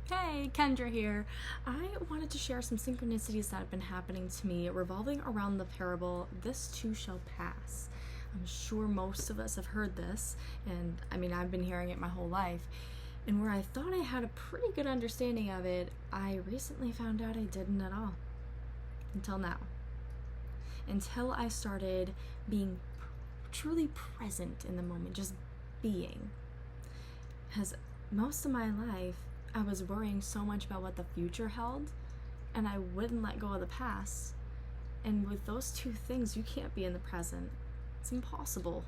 Hey, Kendra here. I wanted to share some synchronicities that have been happening to me revolving around the parable, "This too shall pass." I'm sure most of us have heard this, and I've been hearing it my whole life. And where I thought I had a pretty good understanding of it, I recently found out I didn't at all. Until now. Until I started being truly present in the moment, just being. Because most of my life, I was worrying so much about what the future held, and I wouldn't let go of the past. And with those two things, you can't be in the present. It's impossible.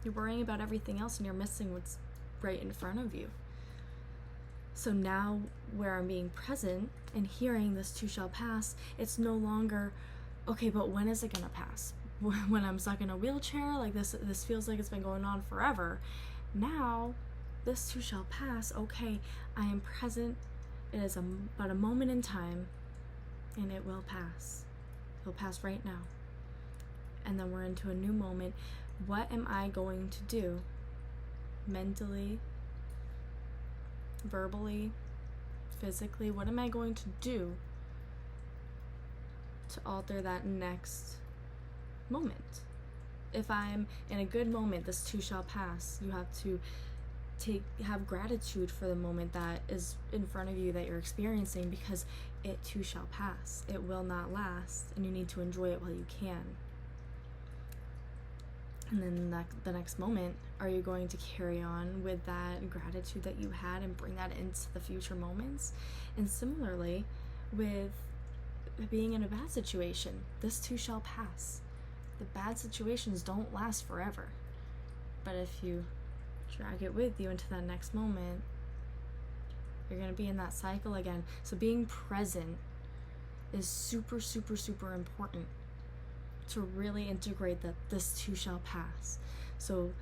You're worrying about everything else and you're missing what's right in front of you. So now, where I'm being present and hearing "this too shall pass," it's no longer, okay, but when is it gonna pass? When I'm stuck in a wheelchair, like this feels like it's been going on forever. Now, this too shall pass. Okay, I am present. It is but a moment in time, and it will pass. It'll pass right now. And then we're into a new moment. What am I going to do? Mentally, verbally, physically, what am I going to do to alter that next moment? If I'm in a good moment, this too shall pass. You have to have gratitude for the moment that is in front of you that you're experiencing, because it too shall pass. It will not last, and you need to enjoy it while you can. And then the next moment, are you going to carry on with that gratitude that you had and bring that into the future moments? And similarly, with being in a bad situation, this too shall pass. The bad situations don't last forever. But if you drag it with you into that next moment, you're going to be in that cycle again. So being present is super, super, super important to really integrate that this too shall pass. So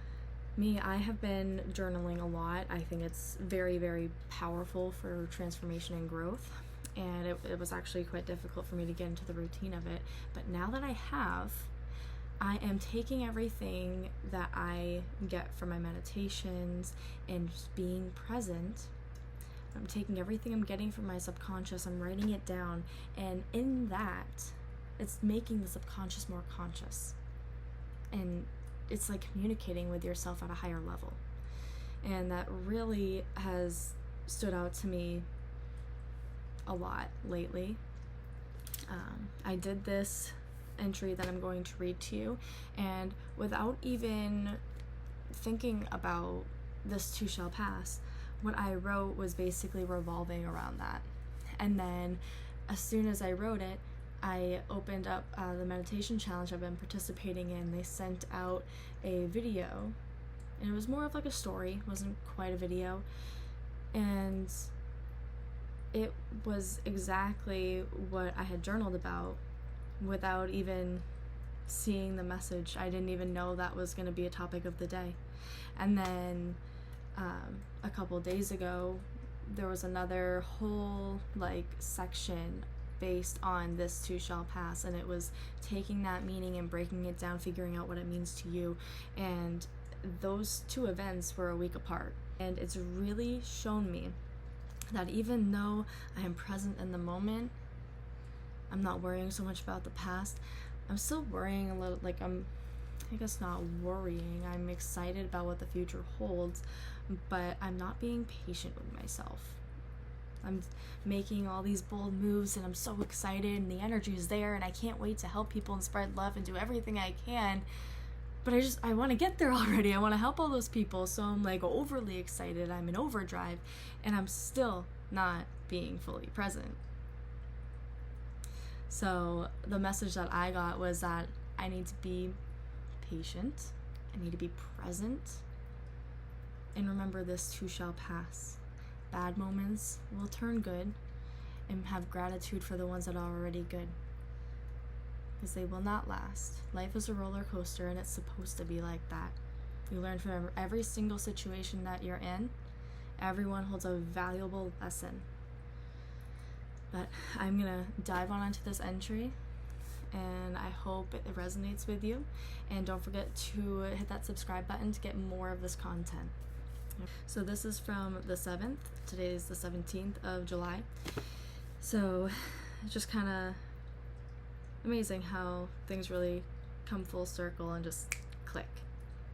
I have been journaling a lot. I think it's very, very powerful for transformation and growth. And it was actually quite difficult for me to get into the routine of it. But now that I am taking everything that I get from my meditations and just being present. I'm taking everything I'm getting from my subconscious, I'm writing it down, and in that, it's making the subconscious more conscious. And it's like communicating with yourself at a higher level. And that really has stood out to me a lot lately. I did this entry that I'm going to read to you, and without even thinking about "this too shall pass," what I wrote was basically revolving around that. And then as soon as I wrote it, I opened up the meditation challenge I've been participating in. They sent out a video, and it was more of like a story, it wasn't quite a video, and it was exactly what I had journaled about without even seeing the message. I didn't even know that was going to be a topic of the day. And then a couple days ago, there was another whole section based on "this too shall pass," and it was taking that meaning and breaking it down, figuring out what it means to you. And those two events were a week apart, and it's really shown me that even though I am present in the moment, I'm not worrying so much about the past. I'm still worrying a little, not worrying. I'm excited about what the future holds, but I'm not being patient with myself. I'm making all these bold moves, and I'm so excited, and the energy is there, and I can't wait to help people and spread love and do everything I can. But I want to get there already. I want to help all those people, so I'm overly excited. I'm in overdrive, and I'm still not being fully present. So the message that I got was that I need to be patient, I need to be present, and remember "this too shall pass." Bad moments will turn good, and have gratitude for the ones that are already good, because they will not last. Life is a roller coaster, and it's supposed to be like that. You learn from every single situation that you're in. Everyone holds a valuable lesson. But I'm going to dive on into this entry, and I hope it resonates with you. And don't forget to hit that subscribe button to get more of this content. So this is from the 7th. Today is the 17th of July. So it's just kind of amazing how things really come full circle and just click.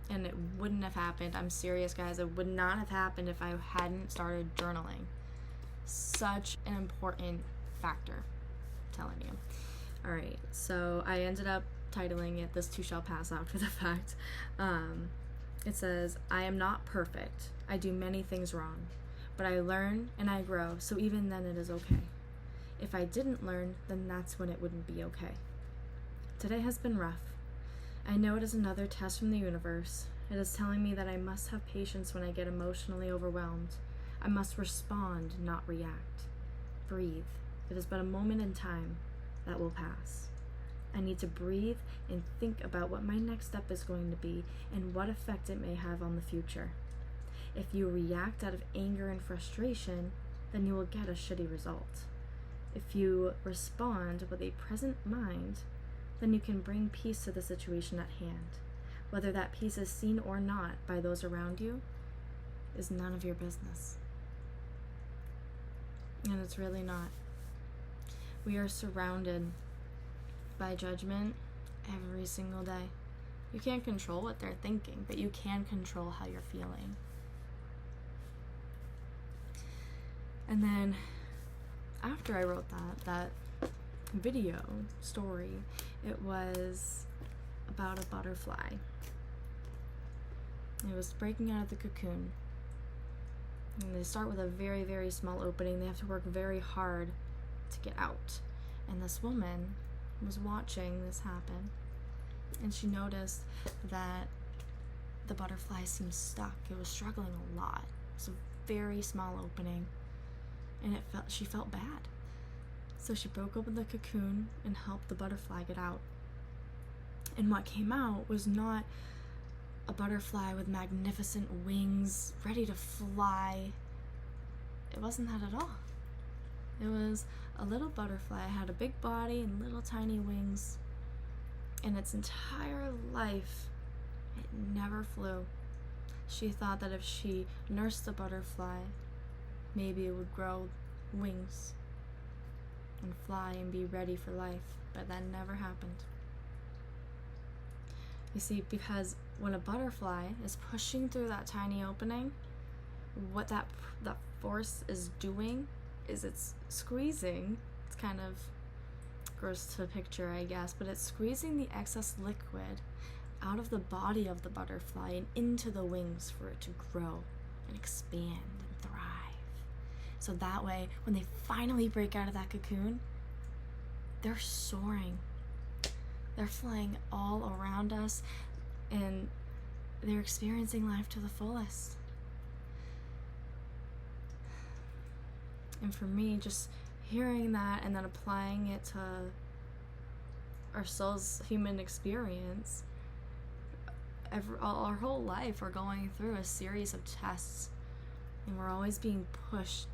And it wouldn't have happened. I'm serious, guys. It would not have happened if I hadn't started journaling. Such an important factor, I'm telling you. All right, so I ended up titling it "This Too Shall Pass" after the fact. It says, "I am not perfect. I do many things wrong, but I learn and I grow, so even then it is okay. If I didn't learn, then that's when it wouldn't be okay. Today has been rough. I know it is another test from the universe. It is telling me that I must have patience when I get emotionally overwhelmed. I must respond, not react. Breathe. It is but a moment in time that will pass. I need to breathe and think about what my next step is going to be and what effect it may have on the future. If you react out of anger and frustration, then you will get a shitty result. If you respond with a present mind, then you can bring peace to the situation at hand. Whether that peace is seen or not by those around you is none of your business." And it's really not. We are surrounded by judgment every single day. You can't control what they're thinking, but you can control how you're feeling. And then after I wrote that video story, it was about a butterfly. It was breaking out of the cocoon. And they start with a very, very small opening. They have to work very hard to get out. And this woman was watching this happen, and she noticed that the butterfly seemed stuck. It was struggling a lot. It was a very small opening, and she felt bad. So she broke open the cocoon and helped the butterfly get out. And what came out was not a butterfly with magnificent wings ready to fly. It wasn't that at all. It was a little butterfly. It had a big body and little tiny wings. In its entire life, it never flew. She thought that if she nursed the butterfly, maybe it would grow wings and fly and be ready for life, but that never happened. You see, because when a butterfly is pushing through that tiny opening, what that force is doing is it's squeezing. It's kind of gross to picture, I guess, but it's squeezing the excess liquid out of the body of the butterfly and into the wings for it to grow and expand and thrive. So that way, when they finally break out of that cocoon, they're soaring. They're flying all around us, and they're experiencing life to the fullest. And for me, just hearing that and then applying it to our soul's human experience, our whole life we're going through a series of tests, and we're always being pushed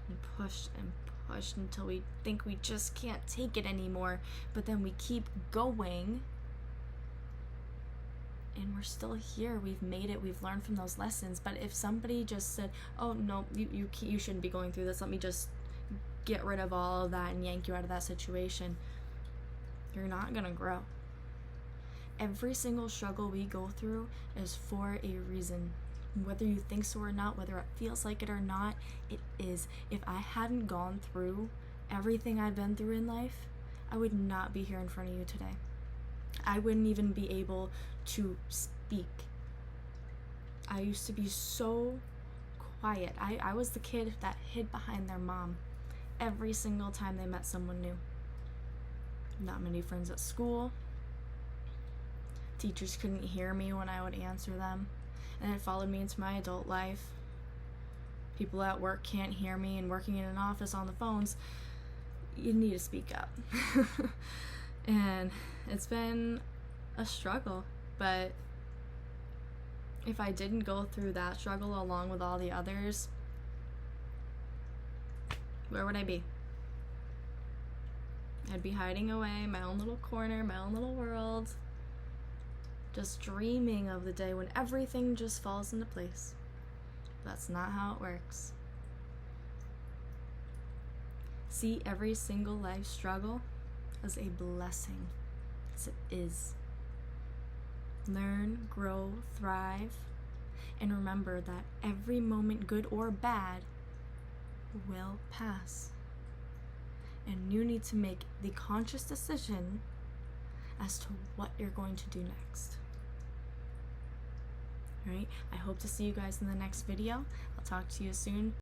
and pushed and pushed until we think we just can't take it anymore, but then we keep going, and we're still here. We've made it. We've learned from those lessons. But if somebody just said, "Oh no, you shouldn't be going through this. Let me just get rid of all of that and yank you out of that situation," you're not gonna grow. Every single struggle we go through is for a reason. Whether you think so or not, whether it feels like it or not, it is. If I hadn't gone through everything I've been through in life, I would not be here in front of you today. I wouldn't even be able to speak. I used to be so quiet. I was the kid that hid behind their mom every single time they met someone new. Not many friends at school. Teachers couldn't hear me when I would answer them, and it followed me into my adult life. People at work can't hear me, and working in an office on the phones, you need to speak up. And it's been a struggle, but if I didn't go through that struggle along with all the others, where would I be? I'd be hiding away in my own little corner, my own little world, just dreaming of the day when everything just falls into place. That's not how it works. See every single life struggle as a blessing, as it is. Learn, grow, thrive, and remember that every moment, good or bad, will pass. And you need to make the conscious decision as to what you're going to do next. Alright, I hope to see you guys in the next video. I'll talk to you soon.